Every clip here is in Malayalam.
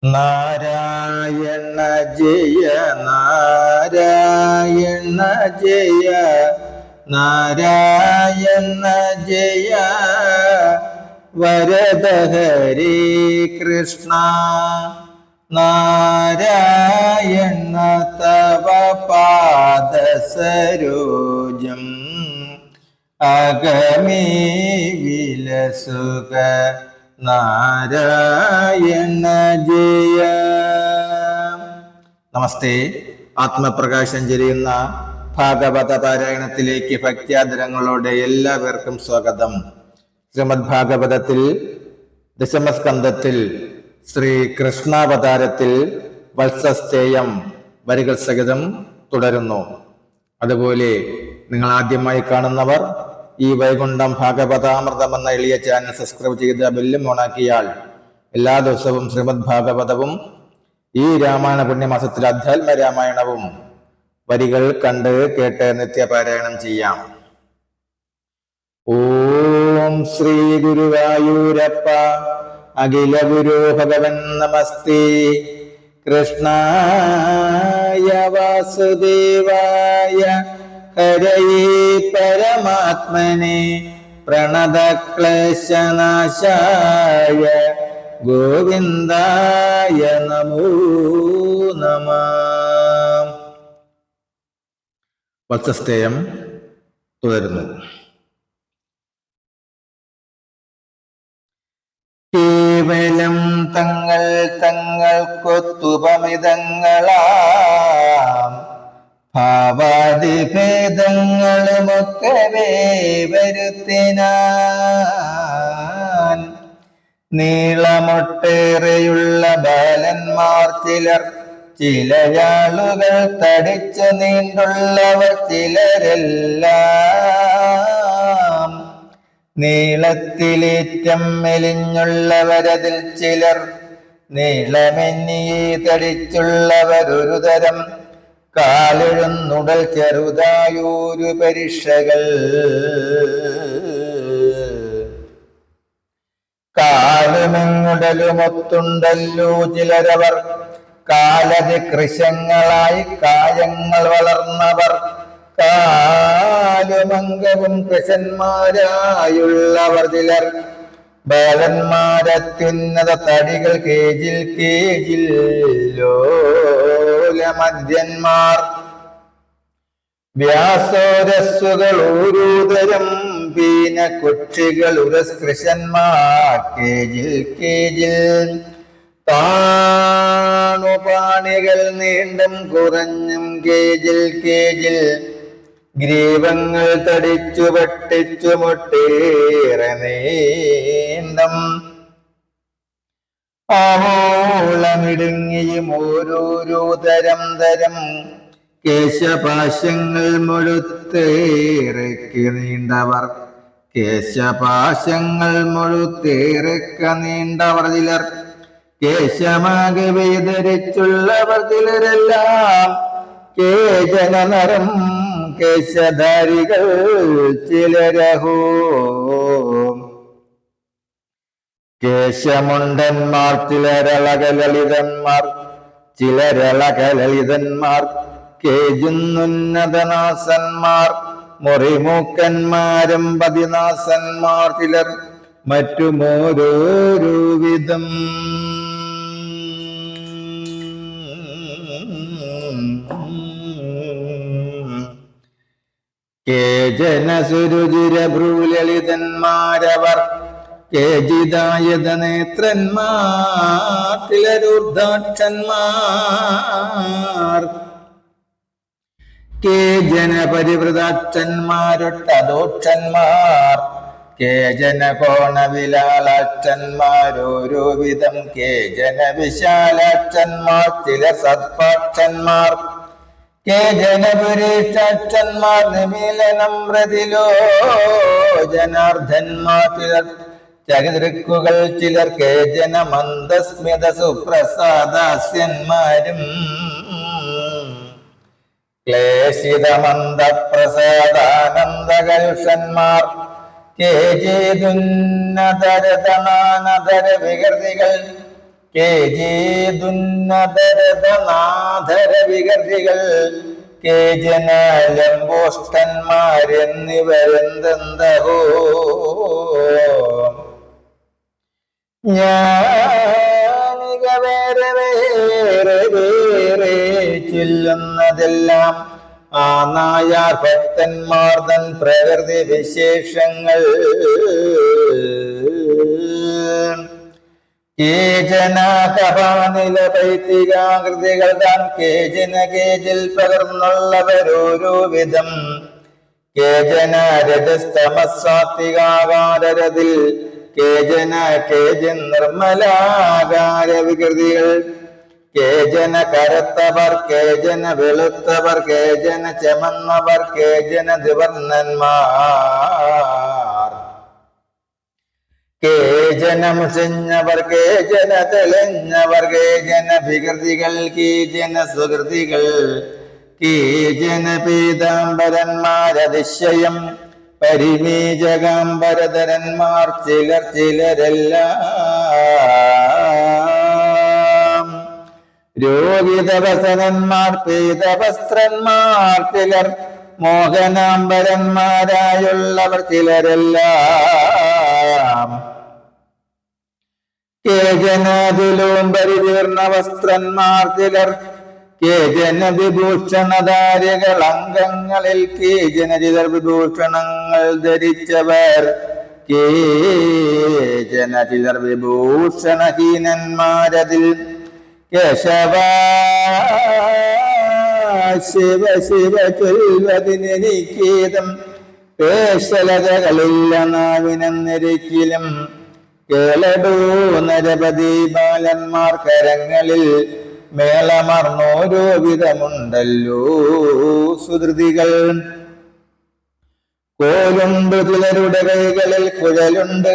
നാരായണ ജയ നാരായണ ജയ നാരായണ ജയ വരദ ഹരേ കൃഷ്ണ നാരായണ തവ പാദസരോജം അഗമേ വിലസുക നാരായണ ജയ. നമസ്തേ. ആത്മപ്രകാശം ചെരിയുന്ന ഭാഗവത പാരായണത്തിലേക്ക് ഭക്ത്യാദരങ്ങളോടെ എല്ലാവർക്കും സ്വാഗതം. ശ്രീമദ് ഭാഗവതത്തിൽ ദശമസ്കന്ധത്തിൽ ശ്രീ കൃഷ്ണാവതാരത്തിൽ വത്സസ്തേയം വരികൾ സഹിതം തുടരുന്നു. അതുപോലെ നിങ്ങൾ ആദ്യമായി കാണുന്നവർ ഈ വൈകുണ്ഠം ഭാഗവതാമൃതം എന്ന എളിയ ചാനൽ സബ്സ്ക്രൈബ് ചെയ്ത് ബെല്ലും ഓണാക്കിയാൽ എല്ലാ ദിവസവും ശ്രീമദ് ഭാഗവതവും ഈ രാമായണ പുണ്യമാസത്തിൽ അധ്യാത്മ രാമായണവും വരികൾ കണ്ട് കേട്ട് നിത്യപാരായണം ചെയ്യാം. ഓം ശ്രീ ഗുരുവായൂരപ്പ അഖില ഗുരു ഭഗവൻ നമസ്തേ. കൃഷ്ണായ വാസുദേവായ ഹരയേ പരമാത്മനെ പ്രണതക്ലേശനാശായ ഗോവിന്ദായ നമോ നമഃ. വത്സസ്തേയം തുടരുന്നു. കേവലം തങ്ങൾ തങ്ങൾക്കൊത്തുപമിതങ്ങളാം ഭാവാദിഭേദങ്ങളുമൊക്കവേ വരുത്തിനാൻ നീളമൊട്ടേറെയുള്ള ബാലന്മാർ ചിലർ, ചിലയാളുകൾ തടിച്ചു നീണ്ടുള്ളവർ ചിലരെല്ലാം, നീളത്തിലേറ്റം മെലിഞ്ഞുള്ളവരതിൽ ചിലർ, നീളമെന്നിയെ തടിച്ചുള്ളവരൊരു തരം, കാലെഴുന്നുടൽ ചെറുതായൊരു പരീക്ഷകൾ, കാലുമെങ്ങുടലുമൊത്തുണ്ടല്ലോ ചിലരവർ, കാലതി കൃശങ്ങളായി കായങ്ങൾ വളർന്നവർ, കാലുമംഗവും കൃശന്മാരായുള്ളവർ ചിലർ, ബാലന്മാരത്യുന്നത തടികൾ കേജിൽ കേജിൽ ലോലമദ്യന്മാർ, വ്യാസോരസ്സുകൾ ഓരോതരം പീന കുക്ഷികൾ ഉരസ്കൃശന്മാർ കേജിൽ കേജിൽ, താണുപാണികൾ നീണ്ടും കുറഞ്ഞും കേജിൽ കേജിൽ, ഗ്രീവങ്ങൾ തടിച്ചു പട്ടിച്ചു മുട്ടേറെ നീണ്ടും, ആവോളമിടുങ്ങിയും ഓരോരോ തരം തരം, കേശപാശങ്ങൾ മുഴുത്തേറെക്ക് നീണ്ടവർ, കേശപാശങ്ങൾ മുഴുത്തേറെക്ക നീണ്ടവർ ചിലർ, കേശമാകവേ ധരിച്ചുള്ളവർ ചിലരെല്ലാം, കേശന നരം കേശധാരികൾ ചിലരഹോ, കേശമുണ്ടന്മാർ ചിലരളകലളിതന്മാർ, ചിലരളകലളിതന്മാർ, കേജുന്നുന്നതനാസന്മാർ, മുറിമൂക്കന്മാരും പതിനാസന്മാർ ചിലർ, മറ്റുമോരോരോ വിധം. കേജന സുരുചിരഭ്രൂലളിതന്മാരവർ, കേജിതായത നേത്രന്മാർ ചിലരൂർധാക്ഷന്മാർ, കേജന പരിവൃതാക്ഷന്മാരൊട്ടദോക്ഷന്മാർ, കേജന കോണവിലാളാക്ഷന്മാരോരോ വിധം, കേജന വിശാലാക്ഷന്മാർ ചില സത്പാക്ഷന്മാർ, കേജന പുരീക്ഷാക്ഷന്മാർ നിമീലനമ്രതിലോ ജനാർദ്ദന്മാർ ചിലർ, ചരിതൃക്കുകൾ ചിലർ, കേജന മന്ദസ്മിത സുപ്രസാദാസ്യന്മാരും, ക്ലേശിത മന്ദപ്രസാദാനന്ദകലുഷന്മാർ, കേജേതുന്നതരതനാനതര വികൃതികൾ, കേജീതുന്നതരതനാധര വികൃതികൾ കേജന ലംബോഷ്ടന്മാരെന്നിവരെന്തെന്തഹോ ജ്ഞാനിക വേറെ വേറെ വേറെ ചൊല്ലുന്നതെല്ലാം ആ നായാർ ഭക്തന്മാർ തൻ പ്രകൃതി വിശേഷങ്ങൾ കേജന കപാനില പൈത്തികാകൃതികൾ താൻ കേജന കേജിൽ പകർന്നുള്ളവരോരോ വിധം കേജന രജസ്തമസാത്വികാകാരതിൽ കേജന കേജൻ നിർമ്മലാകാര വികൃതികൾ കേജന കറുത്തവർ കേജന വെളുത്തവർ കേജന ചെമന്നവർ കേജന ദ്വിവർണ്ണന്മാർ കേജനം ചെഞ്ഞവർ കേജന തെളിഞ്ഞവർ കേജന വികൃതികൾ കീജന സുകൃതികൾ കീജന പീതാംബരന്മാരതിശയം പരിമീജകാംബരധരന്മാർ ചിലർ ചിലരെല്ലാം രോഗിതവസനന്മാർ പീതവസ്ത്രന്മാർ ചിലർ മോഹനാംബരന്മാരായുള്ളവർ ചിലരെല്ലാം കേജനതിലും പരിതീർണ വസ്ത്രന്മാർ ചിലർ കേജന വിഭൂഷണധാരികൾ അംഗങ്ങളിൽ കേജനചിതർ വിഭൂഷണങ്ങൾ ധരിച്ചവർ കേജനചിതർ വിഭൂഷണഹീനന്മാരതിൽ കേശവ ശിവ ശിവ ചൊൽവതിനെനിക്കേതം പേശലതകളില്ല നാവിനെന്നിരിക്കലും കേളടൂ നരപതി ബാലന്മാർ കരങ്ങളിൽ മേളമർന്നോരോ വിധമുണ്ടല്ലോ സുധൃതികൾ കോലുണ്ട് ചിലരുടെ കൈകളിൽ കുഴലുണ്ട്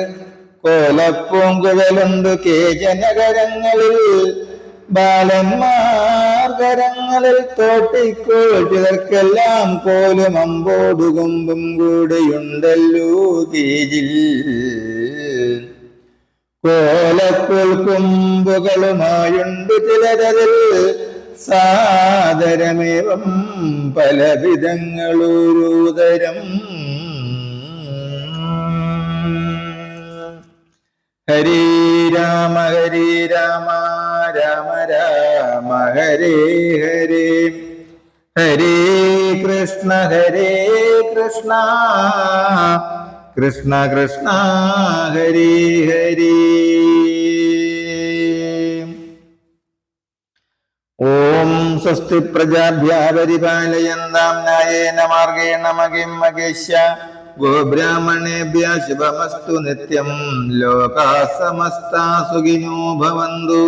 കോലപ്പൂങ്കുഴലുണ്ട് കേജനകരങ്ങളിൽ ബാലന്മാർ കരങ്ങളിൽ തോട്ടിക്കോൾ ചിലർക്കെല്ലാം കോലും അമ്പോടുകുമ്പും കൂടെയുണ്ടല്ലോ കീജിൽ കോലക്കുൽക്കുമ്പുകളുമായുണ്ട് ചിലരതിൽ സാദരമേവം പലവിധങ്ങളോരോതരം ഹരേ രാമ രാമ രാമ ഹരേ ഹരേ ഹരേ കൃഷ്ണ കൃഷ്ണ കൃഷ്ണ ഹരേ ഹരേ ഓം സ്വസ്തി പ്രജാഭ്യ പരിപാലയന്താം ന്യായേന മാർഗേണ മഹിം മഹേശ്യ ഗോബ്രാഹ്മണേഭ്യ ശുഭമസ്തു നിത്യം ലോകാ സമസ്താ സുഖിനോ ഭവന്തു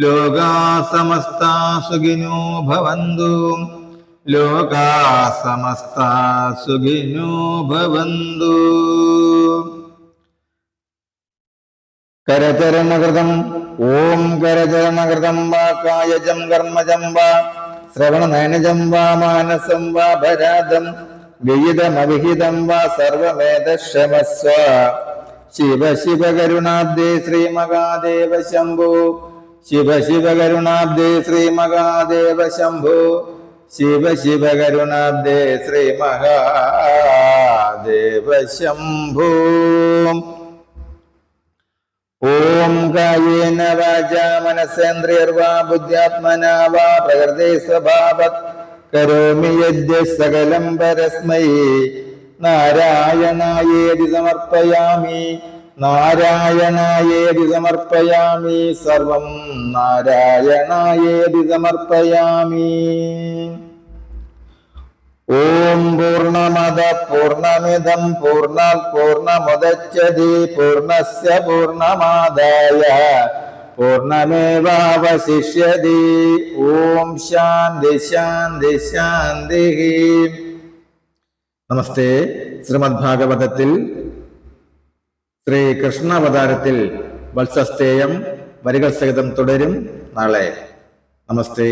ലോകാ സമസ്താ സുഖിനോ ഭവന്തു ലോകാ സമസ്താ സുഖിനോ ഭവന്തു. കരചരണകൃതം ഓം കരചരണകൃതം വാ കായജം കർമ്മജം വാ ശ്രവണനയനജം വാ മാനസം വാ ഭരാദം വിഹിതമവിഹിതം വാ സർവമേതക്ഷമസ്വ. ശിവ ശിവ കരുണാബ്ദേ ശ്രീ മഹാദേവ ശംഭോ ശിവ ശിവ കരുണാബ്ദേ ശ്രീ മഹാദേവ ശംഭോ ശിവ ശിവ കരുണാബ്ദേ ശ്രീ മഹാദേവ ശംഭോ. ഓം കായേന വാചാ മനസേന്ദ്രിയർവാ ബുദ്ധ്യാത്മനാ വാ പ്രകൃതി സ്വഭാവത് കരോമി യദ്യ സകലം പരസ്മൈ നാരായണായേതി സമർപ്പയാമി നാരായണായേതി സമർപ്പയാമി സർവം നാരായണായേതി സമർപ്പയാമി. ഓം പൂർണ്ണമദ പൂർണ്ണമിദം പൂർണ്ണാത് പൂർണ്ണമുദച്യതേ പൂർണ്ണസ്യ പൂർണ്ണമാദായ പൂർണ്ണമേവാവശിഷ്യതേ. ഓം ശാന്തി ശാന്തി ശാന്തി. നമസ്തേ. ശ്രീമദ് ഭാഗവതത്തിൽ ശ്രീകൃഷ്ണാവതാരത്തിൽ വത്സസ്തേയം വരികൾ സഹിതം തുടരും നാളെ. നമസ്തേ.